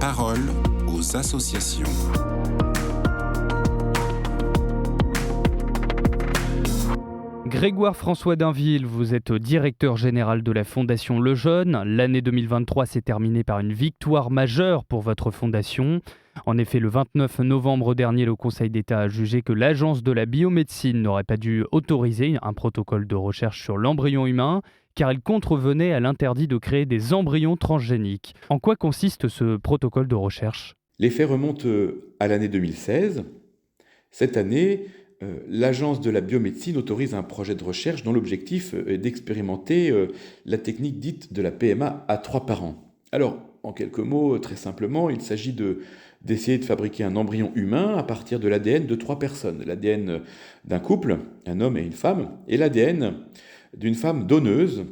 parole aux associations. Grégoire François Dainville, vous êtes directeur général de la Fondation Le Jeune. L'année 2023 s'est terminée par une victoire majeure pour votre fondation. En effet, le 29 novembre dernier, le Conseil d'État a jugé que l'Agence de la biomédecine n'aurait pas dû autoriser un protocole de recherche sur l'embryon humain, car il contrevenait à l'interdit de créer des embryons transgéniques. En quoi consiste ce protocole de recherche ? Les faits remontent à l'année 2016. Cette année, l'Agence de la biomédecine autorise un projet de recherche dont l'objectif est d'expérimenter la technique dite de la PMA à 3 parents. Alors, en quelques mots, très simplement, il s'agit d'essayer de fabriquer un embryon humain à partir de l'ADN de 3 personnes. L'ADN d'un couple, un homme et une femme, et l'ADN d'une femme donneuse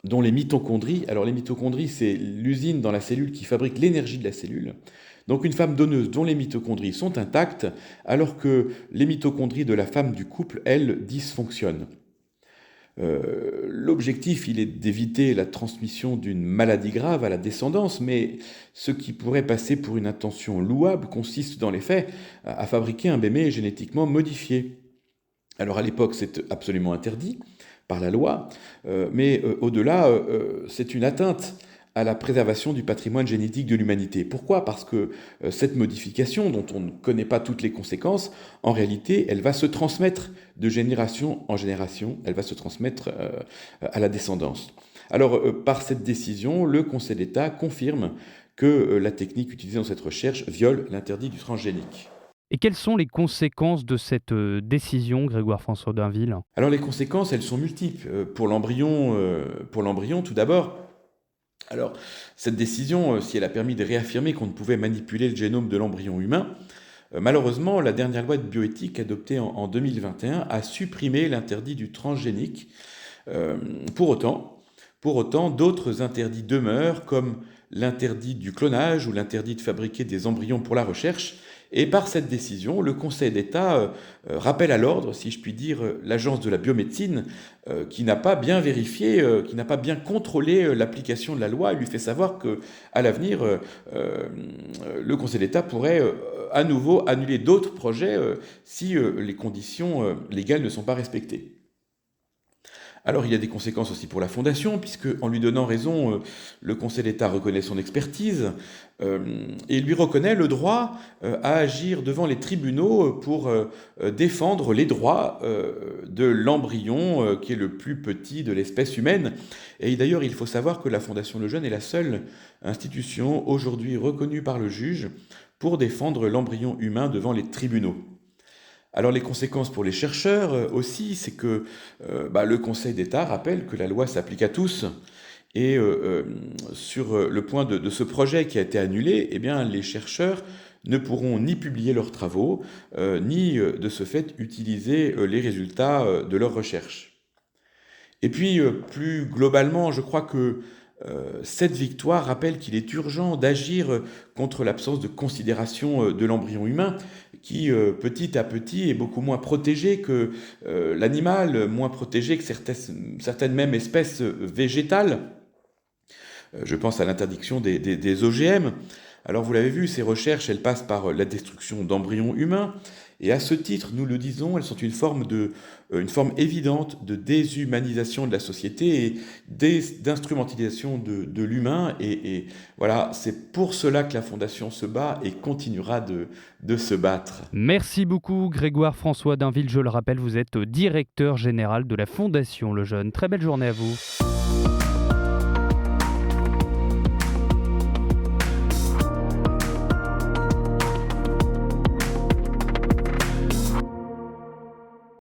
dont les mitochondries, alors les mitochondries c'est l'usine dans la cellule qui fabrique l'énergie de la cellule, donc une femme donneuse dont les mitochondries sont intactes alors que les mitochondries de la femme du couple, elles, dysfonctionnent. L'objectif, il est d'éviter la transmission d'une maladie grave à la descendance, mais ce qui pourrait passer pour une intention louable consiste dans les faits à fabriquer un bébé génétiquement modifié. Alors à l'époque, c'est absolument interdit par la loi, mais au-delà, c'est une atteinte à la préservation du patrimoine génétique de l'humanité. Pourquoi ? Parce que cette modification, dont on ne connaît pas toutes les conséquences, en réalité, elle va se transmettre de génération en génération, elle va se transmettre à la descendance. Alors, par cette décision, le Conseil d'État confirme que la technique utilisée dans cette recherche viole l'interdit du transgénique. Et quelles sont les conséquences de cette décision, Grégoire François Dainville ? Alors les conséquences, elles sont multiples. Pour l'embryon, tout d'abord, alors cette décision, si elle a permis de réaffirmer qu'on ne pouvait manipuler le génome de l'embryon humain, malheureusement, la dernière loi de bioéthique adoptée en 2021 a supprimé l'interdit du transgénique. Pour autant, d'autres interdits demeurent, comme l'interdit du clonage ou l'interdit de fabriquer des embryons pour la recherche. Et par cette décision, le Conseil d'État rappelle à l'ordre, si je puis dire, l'Agence de la biomédecine, qui n'a pas bien vérifié, qui n'a pas bien contrôlé l'application de la loi. Il lui fait savoir qu'à l'avenir, le Conseil d'État pourrait à nouveau annuler d'autres projets si les conditions légales ne sont pas respectées. Alors il y a des conséquences aussi pour la Fondation, puisque en lui donnant raison, le Conseil d'État reconnaît son expertise et lui reconnaît le droit à agir devant les tribunaux pour défendre les droits de l'embryon qui est le plus petit de l'espèce humaine. Et d'ailleurs, il faut savoir que la Fondation Le Jeune est la seule institution aujourd'hui reconnue par le juge pour défendre l'embryon humain devant les tribunaux. Alors les conséquences pour les chercheurs aussi, c'est que le Conseil d'État rappelle que la loi s'applique à tous. Et sur le point de ce projet qui a été annulé, eh bien, les chercheurs ne pourront ni publier leurs travaux, ni de ce fait utiliser les résultats de leurs recherches. Et puis, plus globalement, je crois que cette victoire rappelle qu'il est urgent d'agir contre l'absence de considération de l'embryon humain qui, petit à petit, est beaucoup moins protégé que l'animal, moins protégé que certaines mêmes espèces végétales. Je pense à l'interdiction des OGM. Alors vous l'avez vu, ces recherches, elles passent par la destruction d'embryons humains. Et à ce titre, nous le disons, elles sont une forme évidente de déshumanisation de la société et d'instrumentalisation de l'humain. Et voilà, c'est pour cela que la Fondation se bat et continuera de se battre. Merci beaucoup Grégoire François Dainville. Je le rappelle, vous êtes directeur général de la Fondation Le Jeune. Très belle journée à vous.